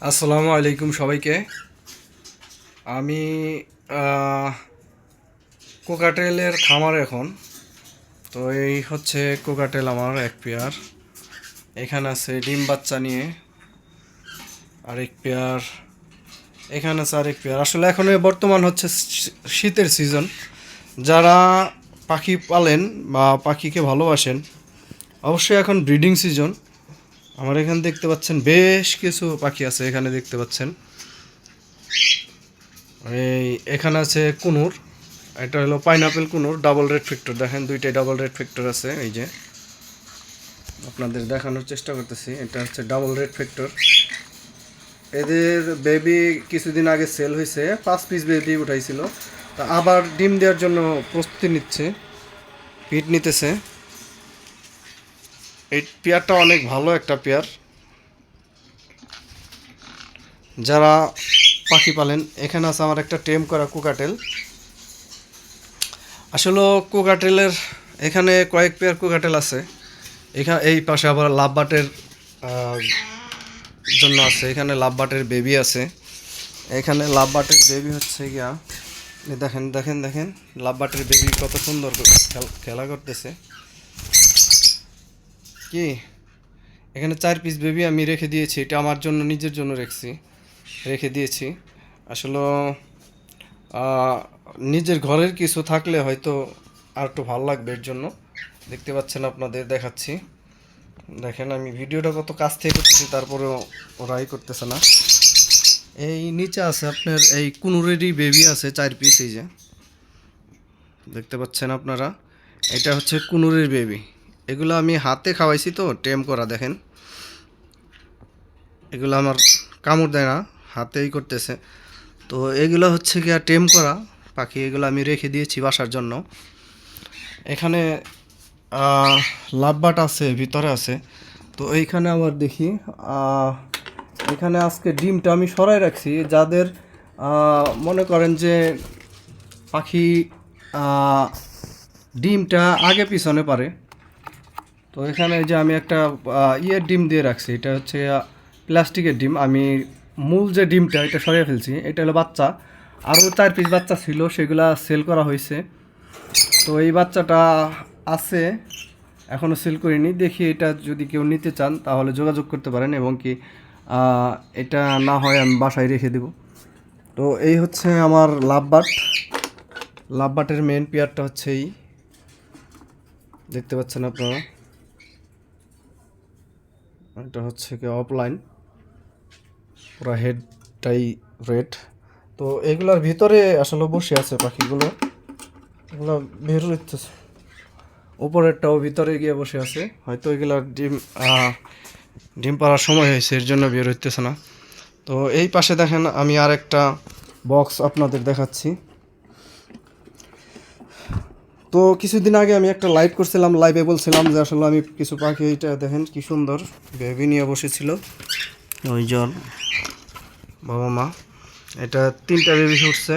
আসসালামু আলাইকুম সবাইকে। আমি কোকাটেলের খামার এখন। তো এই হচ্ছে কোকাটেল আমার এক পেয়ার। এখানে আছে ডিম বাচ্চা নিয়ে আরেক পেয়ার, এখানে আছে আরেক পেয়ার। আসলে এখন বর্তমান হচ্ছে শীতের সিজন। যারা পাখি পালেন বা পাখিকে ভালোবাসেন অবশ্যই এখন ব্রিডিং সিজন। আমার এখানে দেখতে পাচ্ছেন বেশ কিছু পাখি আছে, এখানে দেখতে পাচ্ছেন। এখানে আছে কুনুর, এটা হলো পাইনাপেল কুনুর, ডাবল রেড ফ্যাক্টর। দেখেন দুইটাই ডাবল রেড ফ্যাক্টর আছে। এই যে আপনাদের দেখানোর চেষ্টা করতেছি, এটা হচ্ছে ডাবল রেড ফ্যাক্টর। এদের বেবি কিছুদিন আগে সেল হয়েছে, 5 পিস বেবি উঠাইছিল। তা আবার ডিম দেওয়ার জন্য প্রস্তুতি নিচ্ছে, পিট নিতেছে। এই পেয়ারটা অনেক ভালো একটা পেয়ার। যারা পাখি পালেন, এখানে আছে আমার একটা টেম করা কোকাটেল। আসলে কোকাটেলের এখানে কয়েক পেয়ার কোকাটেল আছে। এখানে এই পাশে আবার লাভবাটের জন্য আছে, এখানে লাভবাটের বেবি আছে। এখানে লাভবাটের বেবি হচ্ছে গিয়া, দেখেন দেখেন দেখেন লাভবাটের বেবি কত সুন্দর খেলা করতেছে। কি এখানে 4 পিস বেবি আমি রেখে দিয়েছি, এটা আমার জন্য, নিজের জন্য রেখে দিয়েছি। আসলে নিজের ঘরের কিছু থাকলে হয়তো আর একটু ভালো লাগবে, এর জন্য। দেখতে পাচ্ছেন, আপনাদের দেখাচ্ছি। দেখেন আমি ভিডিওটা কত কাছ থেকে করতেছি, তারপরেও ওরাই করতেছে না। এই নিচে আছে আপনার এই কুনুরেরই বেবি আছে 4 পিস, এই যে দেখতে পাচ্ছেন আপনারা। এটা হচ্ছে কুনুরের বেবি। এগুলো আমি হাতে খাওয়াইছি, তো টেম করা। দেখেন এগুলো আমার কামড় দেয় না, হাতেই করতেছে। তো এগুলো হচ্ছে গিয়া টেম করা পাখি, এগুলো আমি রেখে দিয়েছি বাসার জন্য। এখানে লাভবাট আছে, ভিতরে আছে। তো এইখানে আবার দেখি, এখানে আজকে ডিমটা আমি সরাই রাখছি। যাদের মনে করেন যে পাখি ডিমটা আগে পিছনে পারে, তো এখানে যে আমি একটা ইয়ের ডিম দিয়ে রাখছি। এটা হচ্ছে প্লাস্টিকের ডিম। আমি মূল যে ডিমটা এটা সরিয়ে ফেলছি। এটা হলো বাচ্চা, আরও 4 পিস বাচ্চা ছিল, সেগুলা সেল করা হয়েছে। তো এই বাচ্চাটা আছে, এখনও সেল করিনি। দেখি এটা যদি কেউ নিতে চান তাহলে যোগাযোগ করতে পারেন, এবং কি এটা না হয় আমি বাসায় রেখে দেব। তো এই হচ্ছে আমার লাভবাটের মেন পেয়ারটা হচ্ছে এই, দেখতে পাচ্ছেন আপনারা। এটা হচ্ছে কি অফলাইন, পুরো হেডটাই রেড। তো এগুলার ভিতরে আসলে বসে আছে পাখিগুলো, এগুলো বের হইতেছে। উপরেরটাও ভিতরে গিয়ে বসে আছে, হয়তো এগুলার ডিম পাড়ার সময় হয়েছে, এর জন্য বের হইতেছে না। তো এই পাশে দেখেন আমি আর একটা বক্স আপনাদের দেখাচ্ছি। তো কিছুদিন আগে আমি একটা লাইভ করছিলাম, লাইভে বলছিলাম যে আসলে আমি কিছু পাখি, এইটা দেখেন কি সুন্দর বেবি নিয়ে বসেছিল ওই জন বাবা মা। এটা 3টা বেবি ফুটছে,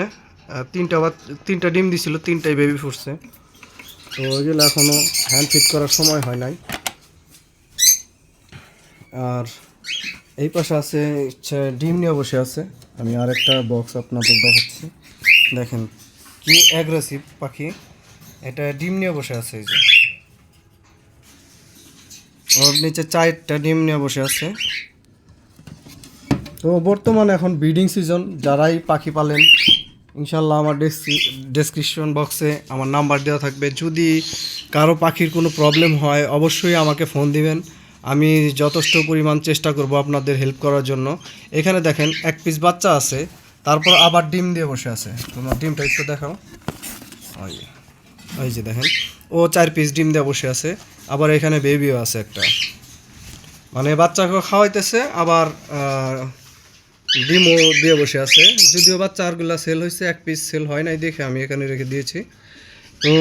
3টা ডিম দিছিল, 3টাই বেবি ফুটছে। তো ওইগুলো এখনও হ্যান্ড ফিট করার সময় হয় নাই। আর এই পাশে আছে ইচ্ছা ডিম নিয়ে বসে আছে। আমি আরেকটা বক্স আপনাদের দেখাচ্ছি, দেখেন কি অ্যাগ্রেসিভ পাখি। এটা ডিম নিয়ে বসে আছে, এই যে ওর নিচে 4টা ডিম নিয়ে বসে আছে। তো বর্তমানে এখন ব্রিডিং সিজন, যারাই পাখি পালেন ইনশাল্লাহ আমার ডেসক্রিপশন বক্সে আমার নাম্বার দেওয়া থাকবে। যদি কারো পাখির কোনো প্রবলেম হয় অবশ্যই আমাকে ফোন দিবেন, আমি যথেষ্ট পরিমাণ চেষ্টা করব আপনাদের হেল্প করার জন্য। এখানে দেখেন 1 পিস বাচ্চা আছে, তারপর আবার ডিম দিয়ে বসে আছে। তোমার ডিমটা একটু দেখাও, ওই যে দেখেন ও 4 পিস ডিম দিয়ে বসে আছে। আবার এখানে বেবিও আছে একটা, মানে বাচ্চাকে খাওয়াইতেছে, আবার ডিমও দিয়ে বসে আছে। যদিও বাচ্চা আরগুলা সেল হয়েছে, 1 পিস সেল হয় নাই দেখে আমি এখানে রেখে দিয়েছি। তো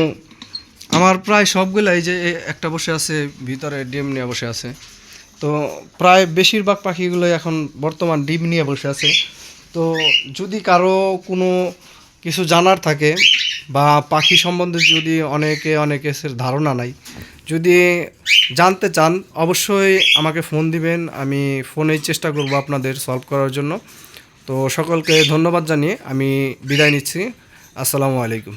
আমার প্রায় সবগুলাই, যে একটা বসে আছে ভিতরে ডিম নিয়ে বসে আছে। তো প্রায় বেশিরভাগ পাখিগুলোই এখন বর্তমান ডিম নিয়ে বসে আছে। তো যদি কারো কোনো কিছু জানার থাকে বা পাখি সম্বন্ধে যদি অনেকের ধারণা নাই, যদি জানতে চান অবশ্যই আমাকে ফোন দিবেন, আমি ফোনেই চেষ্টা করব আপনাদের সলভ করার জন্য। তো সকলকে ধন্যবাদ জানিয়ে আমি বিদায় নিচ্ছি। আসসালামু আলাইকুম।